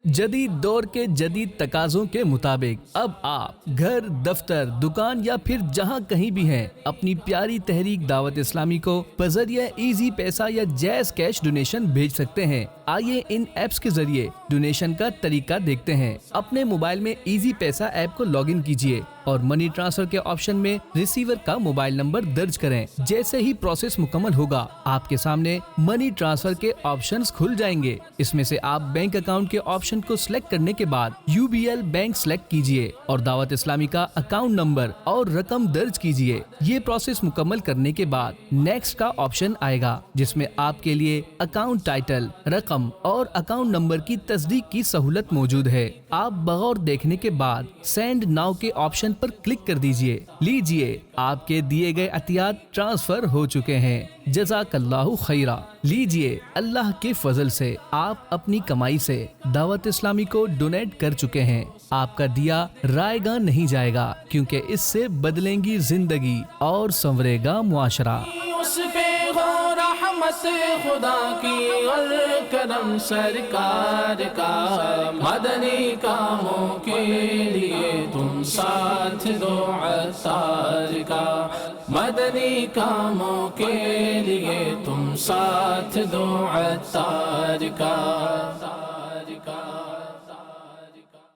जदीद दौर के जदीद तकाज़ों के मुताबिक अब आप घर, दफ्तर, दुकान या फिर जहां कहीं भी हैं, अपनी प्यारी तहरीक दावत इस्लामी को बजरिया इजी पैसा या जैज़ कैश डोनेशन भेज सकते हैं। आइए इन ऐप्स के जरिए डोनेशन का तरीका देखते हैं। अपने मोबाइल में इजी पैसा ऐप को लॉगिन कीजिए और मनी ट्रांसफर के ऑप्शन में रिसीवर का मोबाइल नंबर दर्ज करें। जैसे ही प्रोसेस मुकम्मल होगा, आपके सामने मनी ट्रांसफर के ऑप्शंस खुल जाएंगे। इसमें से आप बैंक अकाउंट के ऑप्शन को सिलेक्ट करने के बाद UBL बैंक सिलेक्ट कीजिए और दावत इस्लामी का अकाउंट नंबर और रकम दर्ज कीजिए। ये प्रोसेस मुकम्मल करने के बाद नेक्स्ट का ऑप्शन आएगा, जिसमें आपके लिए अकाउंट टाइटल, रकम और अकाउंट नंबर की तस्दीक की सहूलत मौजूद है। आप बगौर देखने के बाद सेंड नाउ के ऑप्शन पर क्लिक कर दीजिए। लीजिए, आपके दिए गए अतियात ट्रांसफर हो चुके हैं। जज़ाकल्लाहु खैरा। लीजिए, अल्लाह के फजल से आप अपनी कमाई से दावत इस्लामी को डोनेट कर चुके हैं। आपका दिया रायगा नहीं जाएगा, क्योंकि इससे बदलेंगी जिंदगी और संवरेगा मुआशरा। उस पे हो रहमत खुदा की और करम सरकार का, मदनी कामों के लिए तुम साथ दो अतार का, मदनी कामों के लिए तुम साथ दो अतार का।